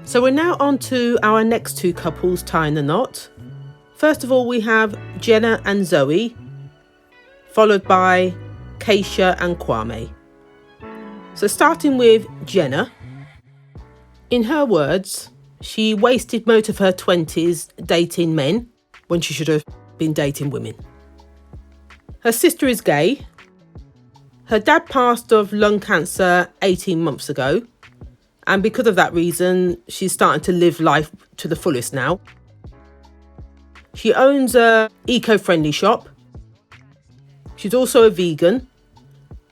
So we're now on to our next two couples tying the knot. First of all, we have Jenna and ZOE, followed by KASIA and KWAME. So starting with Jenna. In her words, she wasted most of her 20s dating men when she should have been dating women. Her sister is gay. Her dad passed of lung cancer 18 months ago. And because of that reason, she's starting to live life to the fullest now. She owns a eco-friendly shop. She's also a vegan.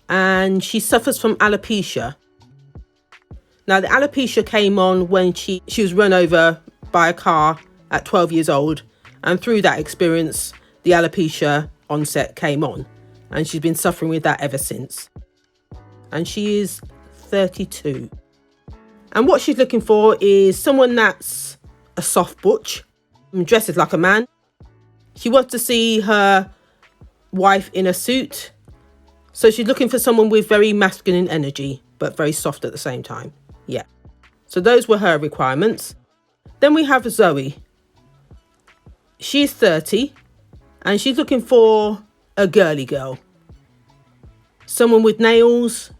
And she suffers from alopecia. Now, the alopecia came on when she was run over by a car at 12 years old. And through that experience, the alopecia onset came on. And she's been suffering with that ever since. And she is 32. And what she's looking for is someone that's a soft butch, dresses like a man. She wants to see her wife in a suit. So she's looking for someone with very masculine energy, but very soft at the same time. Yeah. So those were her requirements. Then we have ZOE. She's 30 and she's looking for a girly girl. Someone with nails,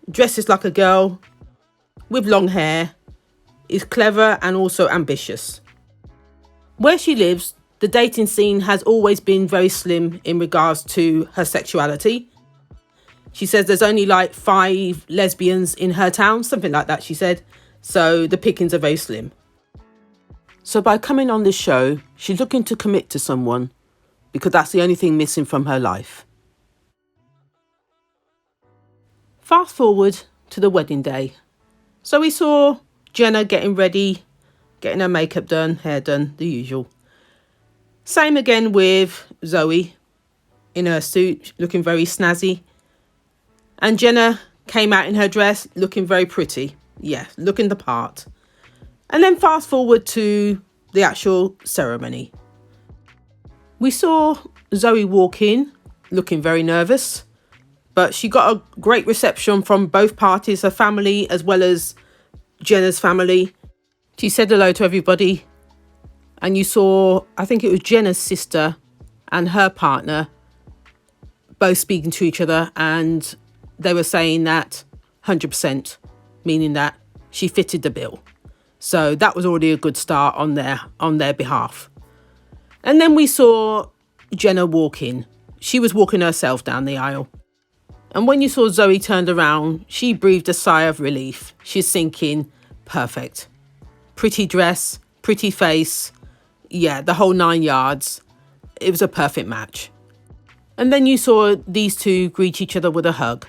dresses like a girl, with long hair, is clever and also ambitious. Where she lives, the dating scene has always been very slim in regards to her sexuality. She says there's only like 5 lesbians in her town, something like that, she said. So the pickings are very slim. So by coming on this show, she's looking to commit to someone because that's the only thing missing from her life. Fast forward to the wedding day. So we saw Jenna getting ready, getting her makeup done, hair done, the usual. Same again with ZOE in her suit, looking very snazzy. And Jenna came out in her dress, looking very pretty. Yeah, looking the part. And then fast forward to the actual ceremony. We saw ZOE walk in, looking very nervous. But she got a great reception from both parties, her family as well as Jenna's family. She said hello to everybody. And you saw, I think it was Jenna's sister and her partner both speaking to each other. And they were saying that 100%, meaning that she fitted the bill. So that was already a good start on their behalf. And then we saw Jenna walk in. She was walking herself down the aisle. And when you saw ZOE turned around, she breathed a sigh of relief. She's thinking, perfect. Pretty dress, pretty face. Yeah, the whole 9 yards. It was a perfect match. And then you saw these two greet each other with a hug.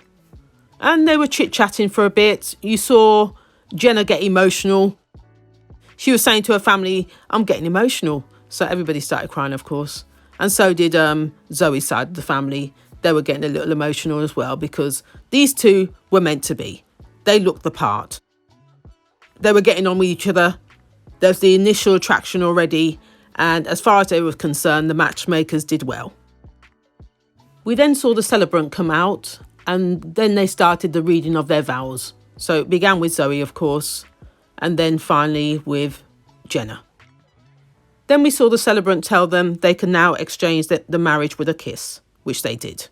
And they were chit-chatting for a bit. You saw Jenna get emotional. She was saying to her family, I'm getting emotional. So everybody started crying, of course. And so did ZOE's side of the family. They were getting a little emotional as well because these two were meant to be. They looked the part. They were getting on with each other. There was the initial attraction already. And as far as they were concerned, the matchmakers did well. We then saw the celebrant come out and then they started the reading of their vows. So it began with ZOE, of course, and then finally with Jenna. Then we saw the celebrant tell them they can now exchange the marriage with a kiss, which they did.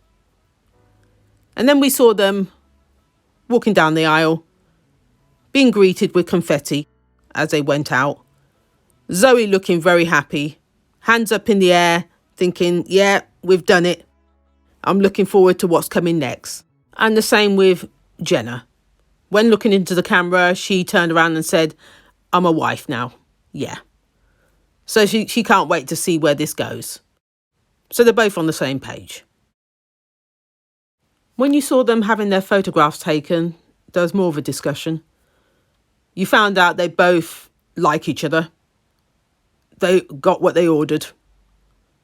And then we saw them walking down the aisle, being greeted with confetti as they went out. ZOE looking very happy, hands up in the air, thinking, yeah, we've done it. I'm looking forward to what's coming next. And the same with Jenna. When looking into the camera, she turned around and said, I'm a wife now. Yeah. So she can't wait to see where this goes. So they're both on the same page. When you saw them having their photographs taken, there was more of a discussion. You found out they both like each other. They got what they ordered.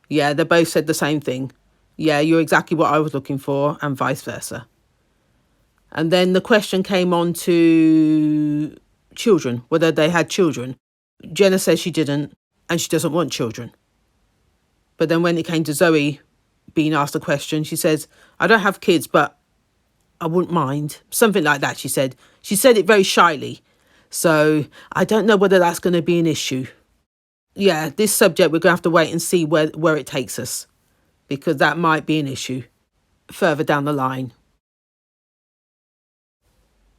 Yeah, they both said the same thing. Yeah, you're exactly what I was looking for, and vice versa. And then the question came on to children, whether they had children. Jenna says she didn't, and she doesn't want children. But then when it came to ZOE being asked the question, she says, I don't have kids, but I wouldn't mind. Something like that, she said. She said it very shyly. So I don't know whether that's going to be an issue. Yeah, this subject, we're going to have to wait and see where it takes us, because that might be an issue further down the line.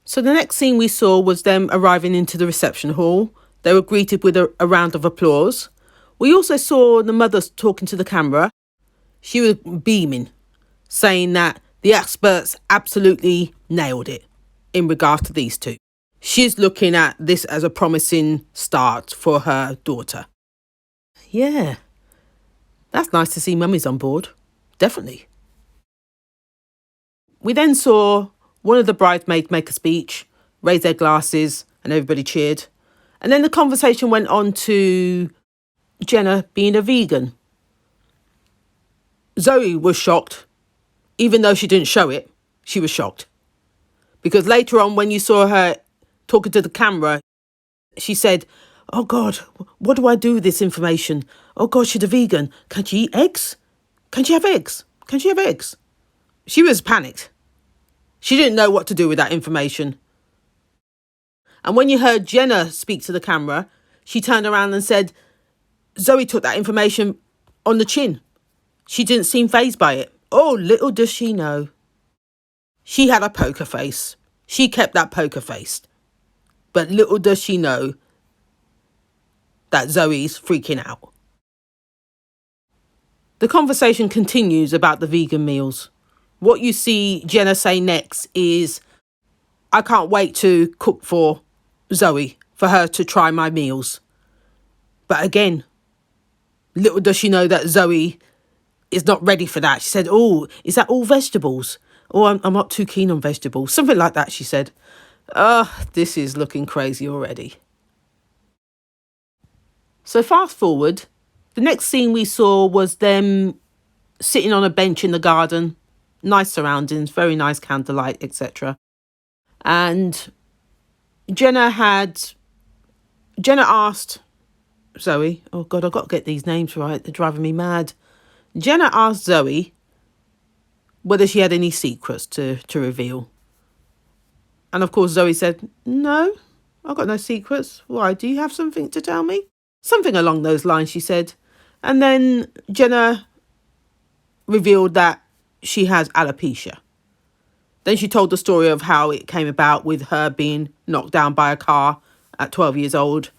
So the next scene we saw was them arriving into the reception hall. They were greeted with a round of applause. We also saw the mother talking to the camera. She was beaming, saying that the experts absolutely nailed it in regard to these two. She's looking at this as a promising start for her daughter. Yeah, that's nice to see mummy's on board. Definitely. We then saw one of the bridesmaids make a speech, raise their glasses, and everybody cheered. And then the conversation went on to Jenna being a vegan. Zoe was shocked. Even though she didn't show it, she was shocked. Because later on, when you saw her talking to the camera, she said, "Oh God, what do I do with this information? Oh God, she's a vegan. Can she eat eggs? Can she have eggs? Can she have eggs?" She was panicked. She didn't know what to do with that information. And when you heard Jenna speak to the camera, she turned around and said, Zoe took that information on the chin. She didn't seem fazed by it. Oh, little does she know. She had a poker face. She kept that poker face. But little does she know that Zoe's freaking out. The conversation continues about the vegan meals. What you see Jenna say next is, "I can't wait to cook for Zoe, for her to try my meals." But again, little does she know that Zoe is not ready for that. She said, "Oh, is that all vegetables? Oh, I'm not too keen on vegetables." Something like that, she said. This is looking crazy already. So fast forward, the next scene we saw was them sitting on a bench in the garden. Nice surroundings, very nice candlelight, etc. And Jenna asked Zoe, oh God, I've got to get these names right. They're driving me mad. Jenna asked Zoe whether she had any secrets to reveal. And of course, Zoe said, "No, I've got no secrets. Why, do you have something to tell me?" Something along those lines, she said. And then Jenna revealed that she has alopecia. Then she told the story of how it came about with her being knocked down by a car at 12 years old,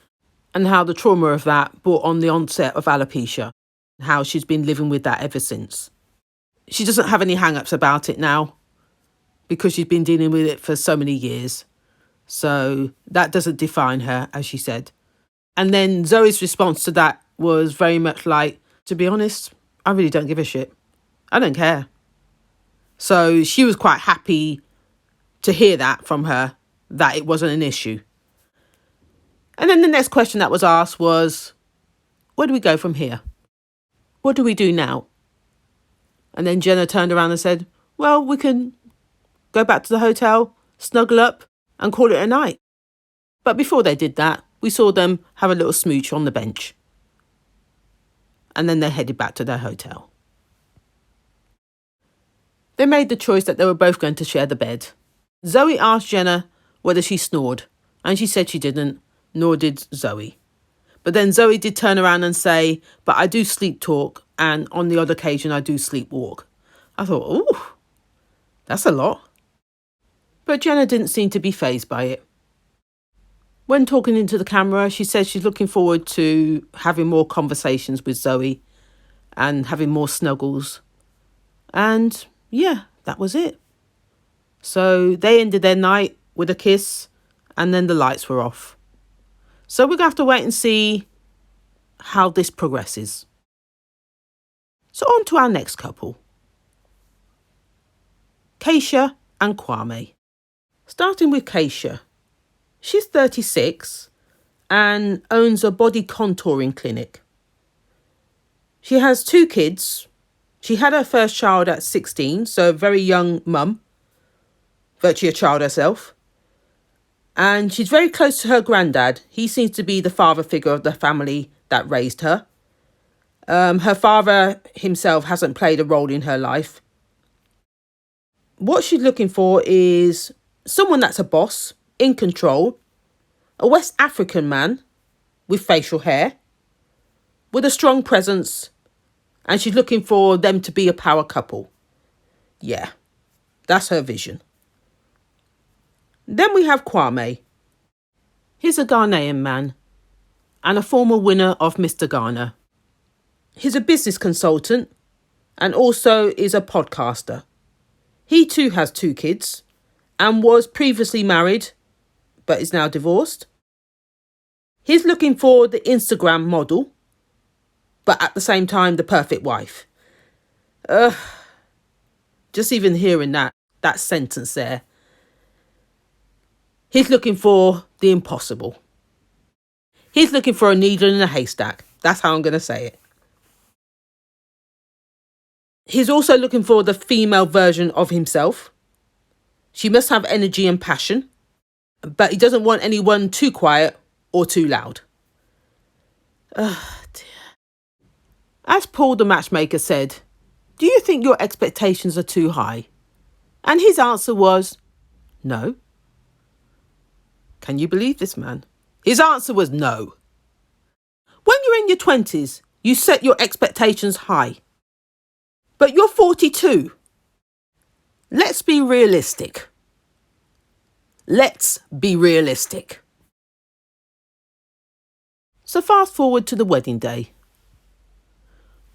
and how the trauma of that brought on the onset of alopecia, and how she's been living with that ever since. She doesn't have any hang-ups about it now, because she's been dealing with it for so many years. So that doesn't define her, as she said. And then Zoe's response to that was very much like, to be honest, I really don't give a shit. I don't care. So she was quite happy to hear that from her, that it wasn't an issue. And then the next question that was asked was, where do we go from here? What do we do now? And then Jenna turned around and said, well, we can go back to the hotel, snuggle up and call it a night. But before they did that, we saw them have a little smooch on the bench. And then they headed back to their hotel. They made the choice that they were both going to share the bed. Zoe asked Jenna whether she snored, and she said she didn't, nor did Zoe. But then Zoe did turn around and say, but I do sleep talk, and on the odd occasion I do sleepwalk. I thought, ooh, that's a lot. But Jenna didn't seem to be fazed by it. When talking into the camera, she said she's looking forward to having more conversations with Zoe and having more snuggles. And yeah, that was it. So they ended their night with a kiss, and then the lights were off. So we're going to have to wait and see how this progresses. So on to our next couple. KASIA and KWAME. Starting with KASIA. She's 36 and owns a body contouring clinic. She has 2 kids. She had her first child at 16, so a very young mum, virtually a child herself. And she's very close to her granddad. He seems to be the father figure of the family that raised her. Her father himself hasn't played a role in her life. What she's looking for is someone that's a boss, in control, a West African man with facial hair, with a strong presence, and she's looking for them to be a power couple. Yeah, that's her vision. Then we have KWAME. He's a Ghanaian man and a former winner of Mr. Ghana. He's a business consultant and also is a podcaster. He too has 2 kids and was previously married but is now divorced. He's looking for the Instagram model, but at the same time the perfect wife. Just even hearing that sentence there. He's looking for the impossible. He's looking for a needle in a haystack. That's how I'm going to say it. He's also looking for the female version of himself. She must have energy and passion, but he doesn't want anyone too quiet or too loud. Oh, dear. As Paul the matchmaker said, do you think your expectations are too high? And his answer was, no. Can you believe this man? His answer was no. When you're in your 20s, you set your expectations high. But you're 42. Let's be realistic. Let's be realistic. So fast forward to the wedding day.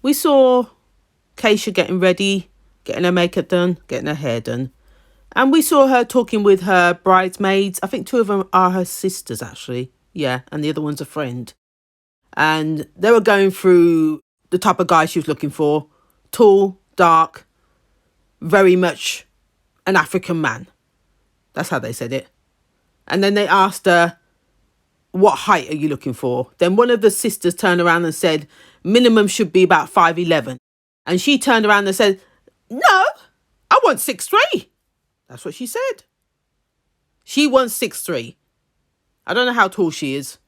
We saw KASIA getting ready, getting her makeup done, getting her hair done. And we saw her talking with her bridesmaids. I think 2 of them are her sisters, actually. Yeah, and the other one's a friend. And they were going through the type of guy she was looking for. Tall, dark, very much an African man. That's how they said it. And then they asked her, what height are you looking for? Then one of the sisters turned around and said, minimum should be about 5'11". And she turned around and said, no, I want 6'3". That's what she said. She wants 6'3". I don't know how tall she is,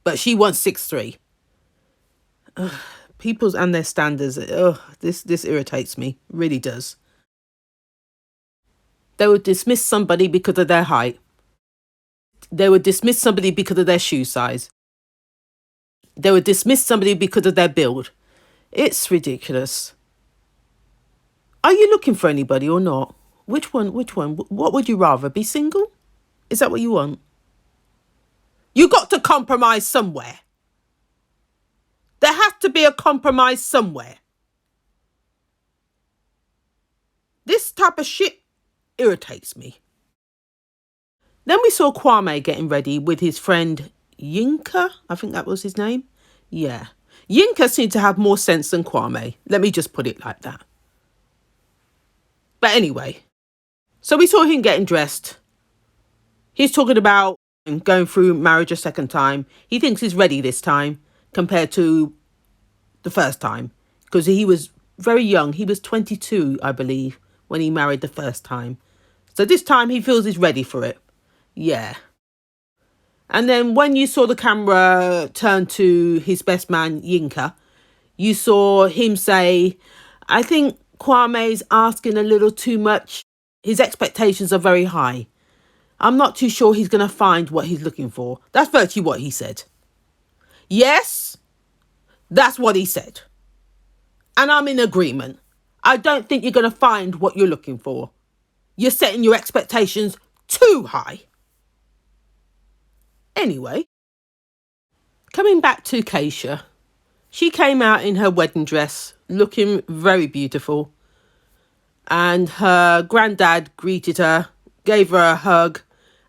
but she wants 6'3". People's and their standards. This irritates me. Really does. They would dismiss somebody because of their height. They would dismiss somebody because of their shoe size. They would dismiss somebody because of their build. It's ridiculous. Are you looking for anybody or not? Which one? What would you rather? Be single? Is that what you want? You got to compromise somewhere. There has to be a compromise somewhere. This type of shit irritates me. Then we saw KWAME getting ready with his friend Yinka. I think that was his name. Yeah. Yinka seemed to have more sense than KWAME. Let me just put it like that. But anyway, so we saw him getting dressed. He's talking about going through marriage a second time. He thinks he's ready this time compared to the first time, because he was very young. He was 22, I believe, when he married the first time. So this time he feels he's ready for it. Yeah. And then when you saw the camera turn to his best man, Yinka, you saw him say, I think KWAME's asking a little too much. His expectations are very high. I'm not too sure he's going to find what he's looking for. That's virtually what he said. Yes, that's what he said. And I'm in agreement. I don't think you're going to find what you're looking for. You're setting your expectations too high. Anyway, coming back to KASIA, she came out in her wedding dress looking very beautiful. And her granddad greeted her, gave her a hug,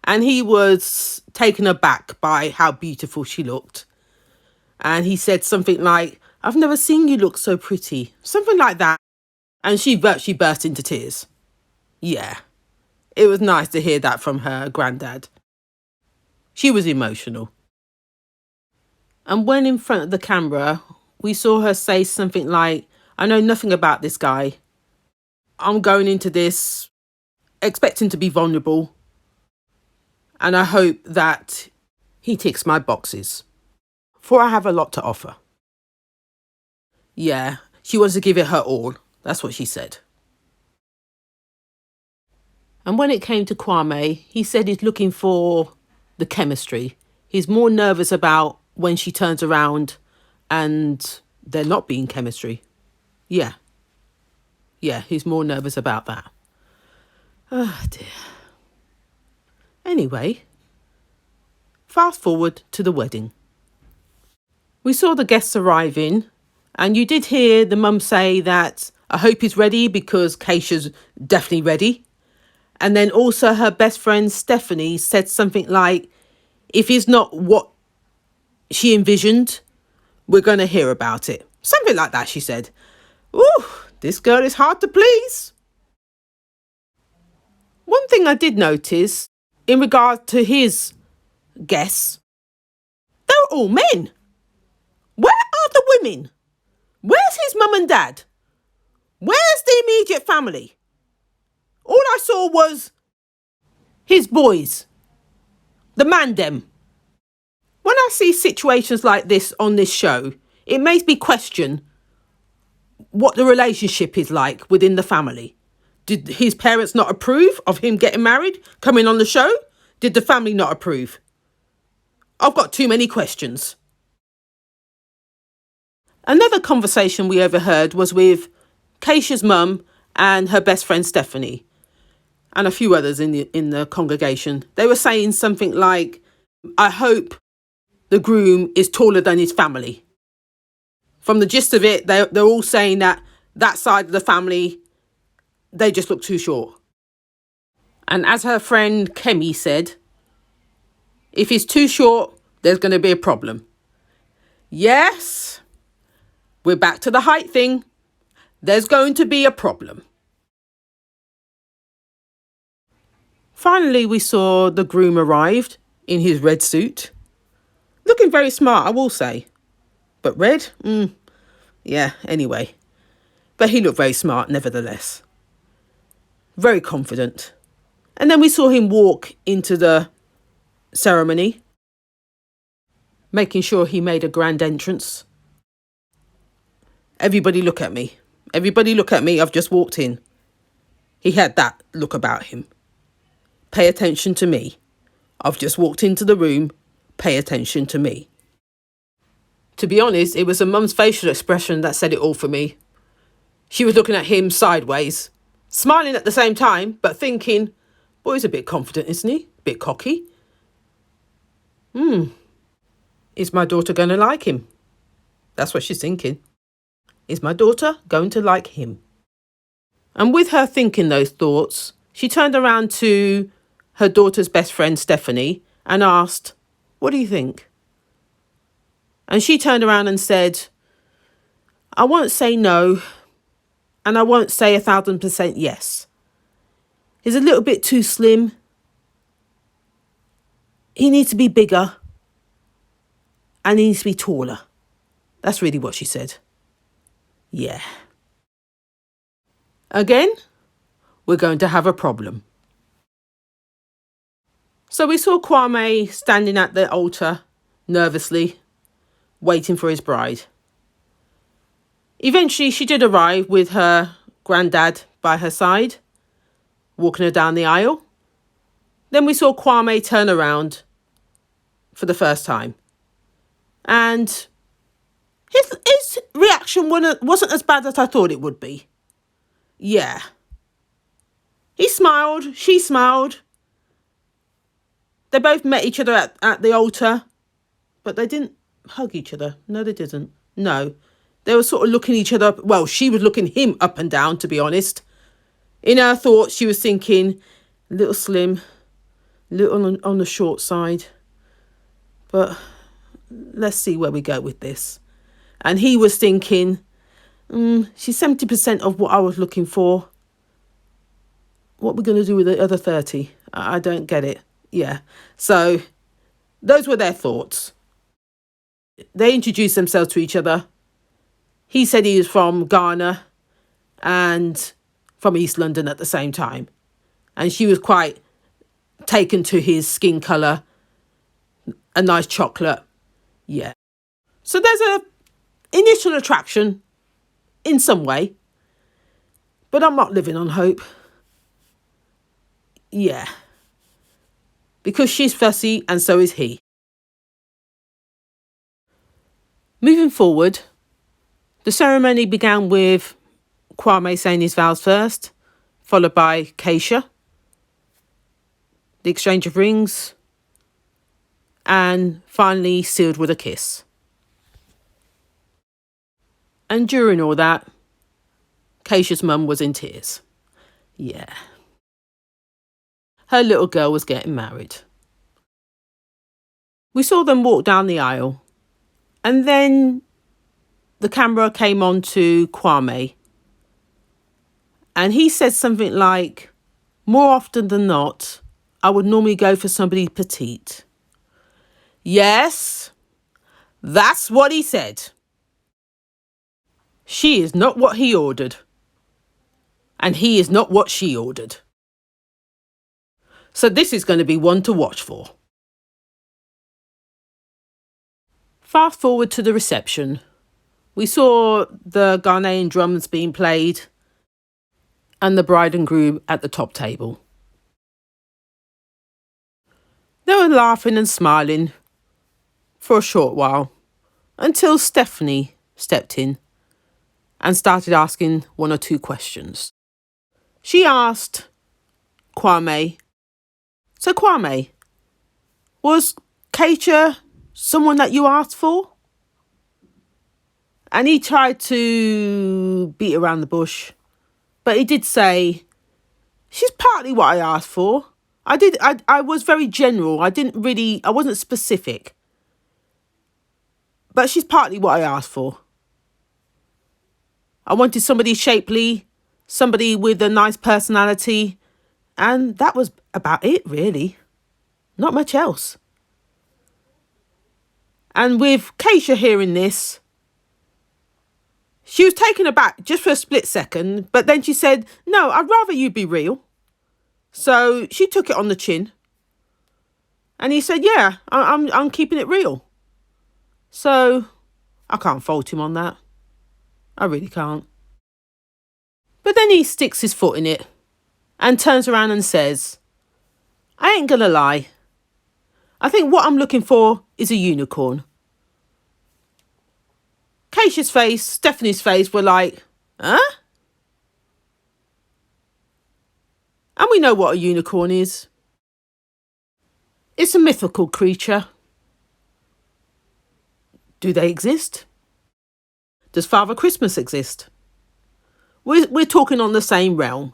and he was taken aback by how beautiful she looked. And he said something like, I've never seen you look so pretty. Something like that. And she virtually burst into tears. Yeah, it was nice to hear that from her granddad. She was emotional. And when in front of the camera, we saw her say something like, I know nothing about this guy. I'm going into this expecting to be vulnerable. And I hope that he ticks my boxes. For I have a lot to offer. Yeah, she wants to give it her all. That's what she said. And when it came to KWAME, he said he's looking for the chemistry. He's more nervous about when she turns around and there not being chemistry. Yeah. Yeah, he's more nervous about that. Oh, dear. Anyway, fast forward to the wedding. We saw the guests arriving, and you did hear the mum say that I hope he's ready because Keisha's definitely ready. And then also her best friend Stephanie said something like, if he's not what she envisioned, we're going to hear about it. Something like that, she said. Ooh, this girl is hard to please. One thing I did notice in regard to his guests, they're all men. Where are the women? Where's his mum and dad? Where's the immediate family? All I saw was his boys, the man dem. When I see situations like this on this show, it makes me question what the relationship is like within the family. Did his parents not approve of him getting married, coming on the show? Did the family not approve? I've got too many questions. Another conversation we overheard was with Keisha's mum and her best friend Stephanie and a few others in the congregation. They were saying something like, I hope the groom is taller than his family. From the gist of it, they're all saying that side of the family, they just look too short. And as her friend Kemi said, if he's too short, there's going to be a problem. Yes, we're back to the height thing. There's going to be a problem. Finally, we saw the groom arrived in his red suit. Looking very smart, I will say. But red? Yeah, anyway. But he looked very smart nevertheless. Very confident. And then we saw him walk into the ceremony, making sure he made a grand entrance. Everybody look at me. Everybody look at me. I've just walked in. He had that look about him. Pay attention to me. I've just walked into the room. Pay attention to me. To be honest, it was a mum's facial expression that said it all for me. She was looking at him sideways, smiling at the same time, but thinking, boy, he's a bit confident, isn't he? A bit cocky. Is my daughter going to like him? That's what she's thinking. Is my daughter going to like him? And with her thinking those thoughts, she turned around to her daughter's best friend, Stephanie, and asked, what do you think? And she turned around and said, I won't say no, and I won't say 1,000% yes. He's a little bit too slim. He needs to be bigger. And he needs to be taller. That's really what she said. Yeah. Again, we're going to have a problem. So we saw KWAME standing at the altar, nervously, waiting for his bride. Eventually, she did arrive with her granddad by her side, walking her down the aisle. Then we saw KWAME turn around for the first time. And his reaction wasn't as bad as I thought it would be. Yeah. He smiled, she smiled. They both met each other at the altar, but they didn't hug each other. No, they didn't. No. They were sort of looking each other up. Well, she was looking him up and down, to be honest. In her thoughts, she was thinking, a little slim, a little on the short side. But let's see where we go with this. And he was thinking, she's 70% of what I was looking for. What are we going to do with the other 30? I don't get it. Yeah. So those were their thoughts. They introduced themselves to each other. He said he was from Ghana and from East London at the same time. And she was quite taken to his skin colour, a nice chocolate. Yeah. So there's a initial attraction in some way. But I'm not living on hope. Yeah. Because she's fussy and so is he. Moving forward, the ceremony began with KWAME saying his vows first, followed by KASIA, the exchange of rings, and finally sealed with a kiss. And during all that, KASIA's mum was in tears. Yeah. Her little girl was getting married. We saw them walk down the aisle, and then the camera came on to KWAME, and he said something like, more often than not, I would normally go for somebody petite. Yes, that's what he said. She is not what he ordered, and he is not what she ordered. So this is going to be one to watch for. Fast forward to the reception. We saw the Ghanaian drums being played and the bride and groom at the top table. They were laughing and smiling for a short while until Stephanie stepped in and started asking one or two questions. She asked KWAME, so KWAME, was KASIA someone that you asked for? And he tried to beat around the bush, but he did say, she's partly what I asked for. I was very general. I wasn't specific. But she's partly what I asked for. I wanted somebody shapely, somebody with a nice personality, and that was about it, really. Not much else. And with KASIA hearing this, she was taken aback just for a split second, but then she said, no, I'd rather you be real. So she took it on the chin. And he said, yeah, I'm keeping it real. So I can't fault him on that. I really can't. But then he sticks his foot in it and turns around and says, I ain't gonna lie. I think what I'm looking for is a unicorn. KASIA's face, Stephanie's face were like, huh? And we know what a unicorn is. It's a mythical creature. Do they exist? Does Father Christmas exist? We're talking on the same realm.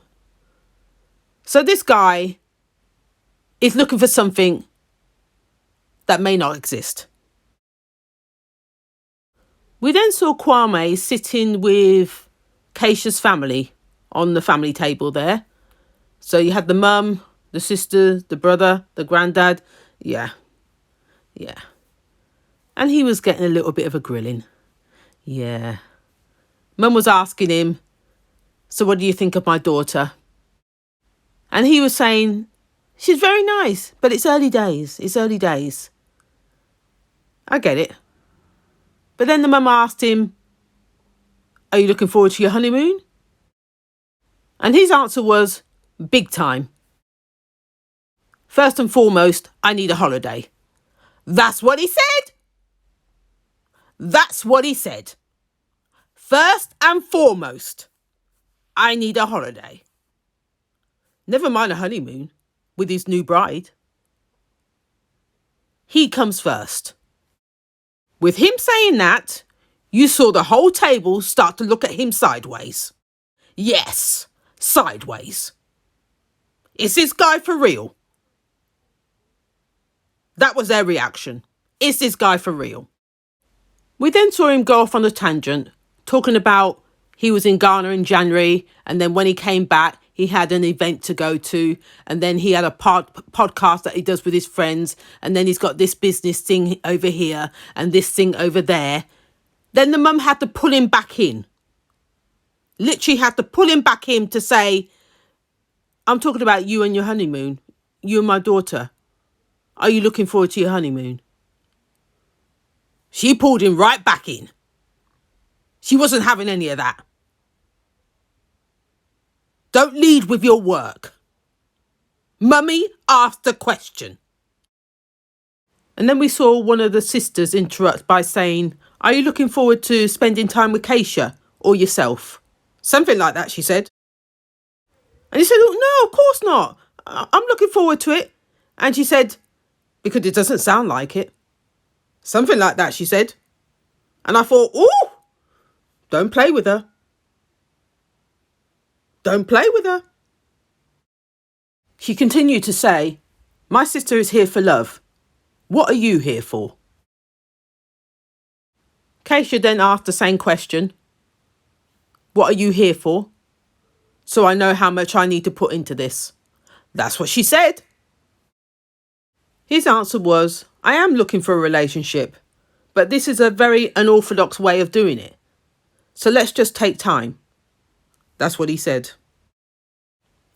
So this guy is looking for something that may not exist. We then saw KWAME sitting with KASIA's family on the family table there. So you had the mum, the sister, the brother, the granddad. Yeah. And he was getting a little bit of a grilling. Yeah. Mum was asking him, so what do you think of my daughter? And he was saying, she's very nice, but it's early days. It's early days. I get it. But then the mum asked him, are you looking forward to your honeymoon? And his answer was, big time. First and foremost, I need a holiday. That's what he said. That's what he said. First and foremost, I need a holiday. Never mind a honeymoon with his new bride. He comes first. With him saying that, you saw the whole table start to look at him sideways. Yes, sideways. Is this guy for real? That was their reaction. Is this guy for real? We then saw him go off on a tangent, talking about he was in Ghana in January, and then when he came back, he had an event to go to, and then he had a podcast that he does with his friends, and then he's got this business thing over here and this thing over there. Then the mum had to pull him back in. Literally had to pull him back in to say, I'm talking about you and your honeymoon. You and my daughter. Are you looking forward to your honeymoon? She pulled him right back in. She wasn't having any of that. Don't lead with your work. Mummy asked a question. And then we saw one of the sisters interrupt by saying, Are you looking forward to spending time with KASIA or yourself? Something like that, she said. And he said, oh, no, of course not. I'm looking forward to it. And she said, because it doesn't sound like it. Something like that, she said. And I thought, ooh, don't play with her. Don't play with her. She continued to say, my sister is here for love. What are you here for? KASIA then asked the same question. What are you here for? So I know how much I need to put into this. That's what she said. His answer was, I am looking for a relationship, but this is a very unorthodox way of doing it. So let's just take time. That's what he said.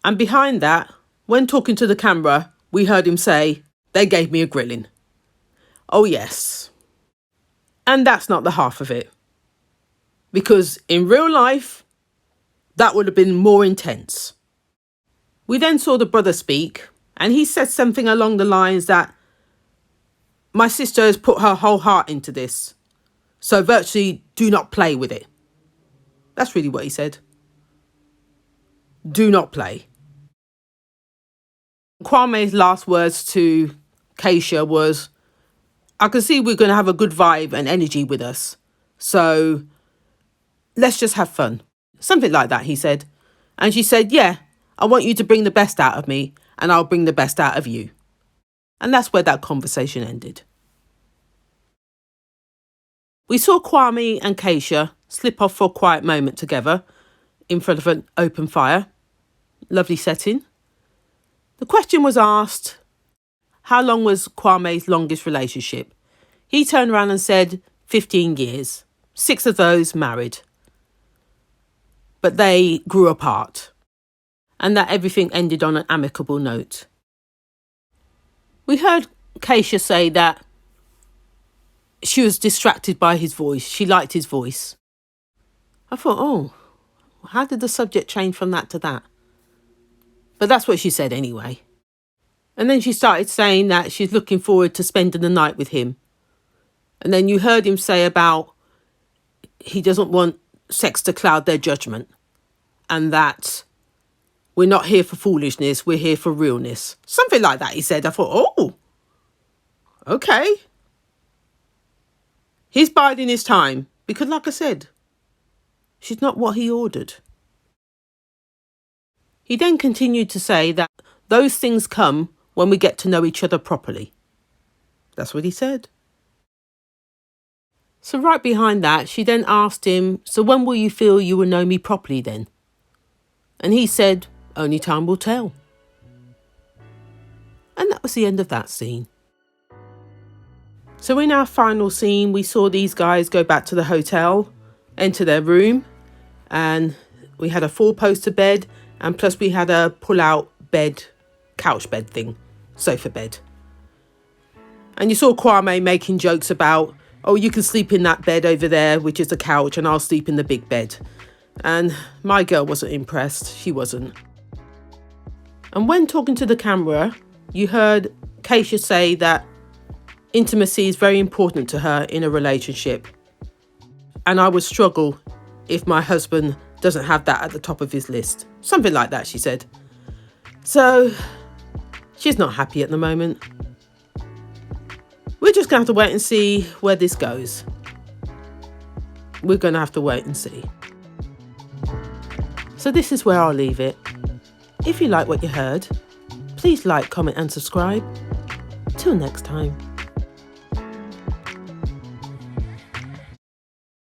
And behind that, when talking to the camera, we heard him say, they gave me a grilling. Oh yes. And that's not the half of it. Because in real life, that would have been more intense. We then saw the brother speak, and he said something along the lines that my sister has put her whole heart into this, so virtually do not play with it. That's really what he said. Do not play. KWAME's last words to KASIA was, I can see we're going to have a good vibe and energy with us, so let's just have fun. Something like that, he said. And she said, yeah, I want you to bring the best out of me and I'll bring the best out of you. And that's where that conversation ended. We saw KWAME and KASIA slip off for a quiet moment together in front of an open fire. Lovely setting. The question was asked, how long was KWAME's longest relationship? He turned around and said 15 years, 6 of those married. But they grew apart, and that everything ended on an amicable note. We heard KASIA say that she was distracted by his voice. She liked his voice. I thought, oh, how did the subject change from that to that? But that's what she said anyway. And then she started saying that she's looking forward to spending the night with him. And then you heard him say about he doesn't want sex to cloud their judgment. And that we're not here for foolishness, we're here for realness. Something like that, he said. I thought, oh, okay. He's biding his time. Because like I said, she's not what he ordered. He then continued to say that those things come when we get to know each other properly. That's what he said. So right behind that, she then asked him, so when will you feel you will know me properly then? And he said, only time will tell. And that was the end of that scene. So in our final scene, we saw these guys go back to the hotel, enter their room, and we had a 4-poster bed, and plus we had a pull-out bed, couch bed thing, sofa bed. And you saw KWAME making jokes about, oh, you can sleep in that bed over there, which is the couch, and I'll sleep in the big bed. And my girl wasn't impressed. She wasn't. And when talking to the camera, you heard KASIA say that intimacy is very important to her in a relationship. And I would struggle if my husband doesn't have that at the top of his list. Something like that, she said. So she's not happy at the moment. We're just going to have to wait and see where this goes. We're going to have to wait and see. So this is where I'll leave it. If you like what you heard, please like, comment and subscribe. Till next time.